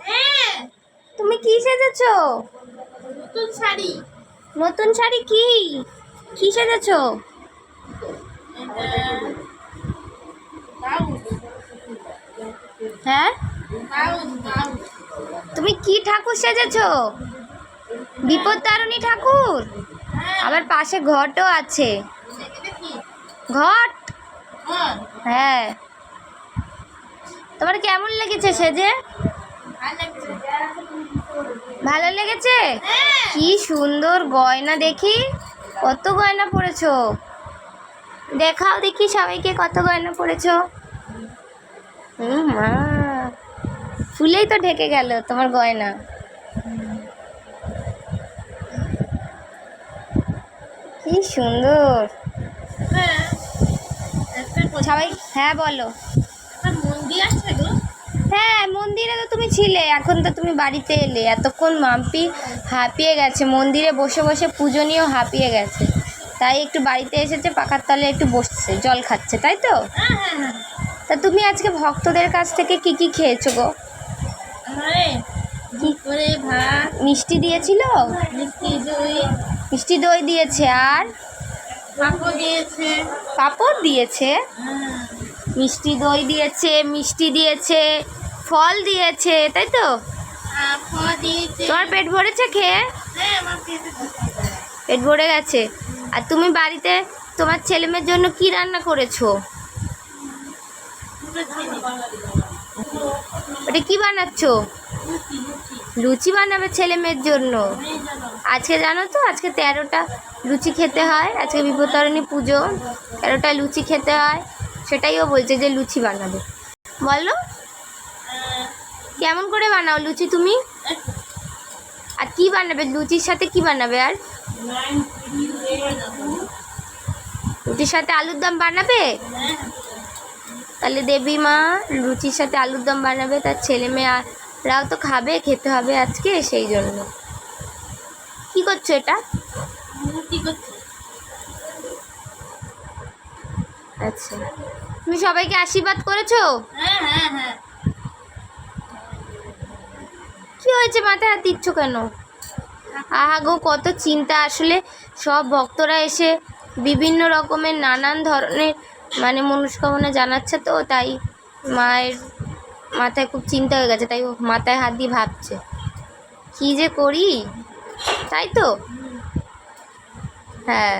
হ্যাঁ, তুমি কি সেজেছো? নতুন শাড়ি। নতুন শাড়ি? কি কি সেজেছো? এটা ব্লাউজ। হ্যাঁ, ব্লাউজ। তুমি কি ঠাকুর সেজেছো? বিপদ তারিণী ঠাকুর? হ্যাঁ, আবার পাশে ঘটও আছে। দেখি। ঘট? হ্যাঁ, হ্যাঁ। তোমার কেমন লেগেছে সেজে? ভালো লাগছে। ভালো লেগেছে? হ্যাঁ। কি সুন্দর গয়না, দেখি কত গয়না পরেছো। দেখাও দেখি সবাইকে কত গয়না পরেছো। মা, ফুলেই তো ঢেকে গেল তোমার গয়না। কি সুন্দর। হ্যাঁ, সবাই হ্যাঁ বলো। একটা মন্দির আছে গো। হ্যাঁ, মন্দিরে তো তুমি ছিলে, এখন তো তুমি বাড়িতে এলে। এতক্ষণ মাম্পি হাঁপিয়ে গেছে, মন্দিরে বসে বসে পূজনীয় হাঁপিয়ে গেছে, তাই একটু বাড়িতে এসেছে, পাখার তলে একটু বসছে, জল খাচ্ছে, তাই তো? হ্যাঁ, হ্যাঁ, হ্যাঁ। তা তুমি আজকে ভক্তদের কাছ থেকে কি কি খেয়েছো গো? আমারে দুপুরে ভাত, মিষ্টি দিয়েছিল? মিষ্টি দই, মিষ্টি দই দিয়েছে, আর পাঁপড় দিয়েছে। পাঁপড় দিয়েছে, হ্যাঁ, মিষ্টি দই দিয়েছে, মিষ্টি দিয়েছে, ফল দিয়েছে, তাই তো? ফল দিয়েছে। তোমার পেট ভরেছে খেয়ে? হ্যাঁ, আমার পেটে ঢুকেছে। পেট ভরে গেছে। আর তুমি বাড়িতে তোমার ছেলেমেয়ের জন্য কি রান্না করেছো? দুটো ছেলে। ওটা কি বানাচ্ছ? লুচি, লুচি। লুচি বানাবে ছেলে মেয়ের জন্য? হয়ে গেল। আজকে জানো তো, আজকে 13টা লুচি খেতে হয়। আজকে বিপত্তারিণী পুজো, 13টা লুচি খেতে হয়। সেটাই ও বলছে যে লুচি বানাবে। বলো কেমন করে বানাও লুচি তুমি? আর কি বানাবে লুচির সাথে? কি বানাবে? আর লুচির সাথে আলুর দম বানাবে? তাহলে দেবী মা লুচির সাথে আলুর দম বানাবে, তার ছেলে মেয়েরাও তো খাবে, খেতে হবে আজকে, সেই জন্য। কি করছো এটা? লুচি করছে। আচ্ছা, তুমি সবাইকে আশীর্বাদ করেছো? হ্যাঁ, হ্যাঁ, হ্যাঁ। কি হয়েছে, মাথায় হাত দিচ্ছ কেন? আহা গো, কত চিন্তা আসলে। সব ভক্তরা এসে বিভিন্ন রকমের নানান ধরনের মনস্কামনা জানাচ্ছে, তো তাই মায়ের মাথায় খুব চিন্তা হয়ে গেছে, তাই ও মাথায় হাত দিয়ে ভাবছে কি যে করি, তাই তো? হ্যাঁ।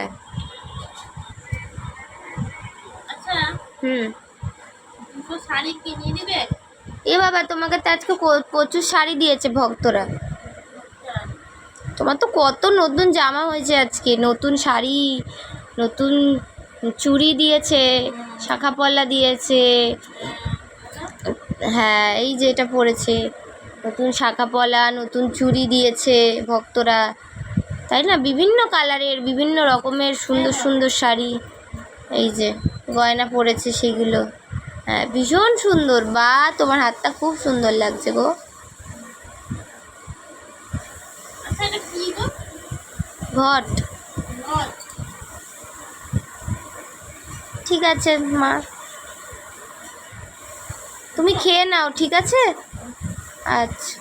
আচ্ছা, হুম। দুটো শাড়ি কিনে দিবে? এ বাবা, তোমাকে তো আজকে প্রচুর শাড়ি দিয়েছে ভক্তরা। তোমার তো কত নতুন জামা হয়েছে আজকে, নতুন শাড়ি, নতুন চুড়ি দিয়েছে, শাখা পলা দিয়েছে। হ্যাঁ, এই যে এটা পরেছে, নতুন শাখা পলা, নতুন চুড়ি দিয়েছে ভক্তরা, তাই না? বিভিন্ন কালারের, বিভিন্ন রকমের সুন্দর সুন্দর শাড়ি, এই যে গয়না পরেছে সেগুলো। হ্যাঁ, ভীষণ সুন্দর। বা, তোমার হাতটা খুব সুন্দর লাগছে গো। আচ্ছা, এটা কি গো? ঘট। নট। ঠিক আছে মা, তুমি খেয়ে নাও, ঠিক আছে? আচ্ছা।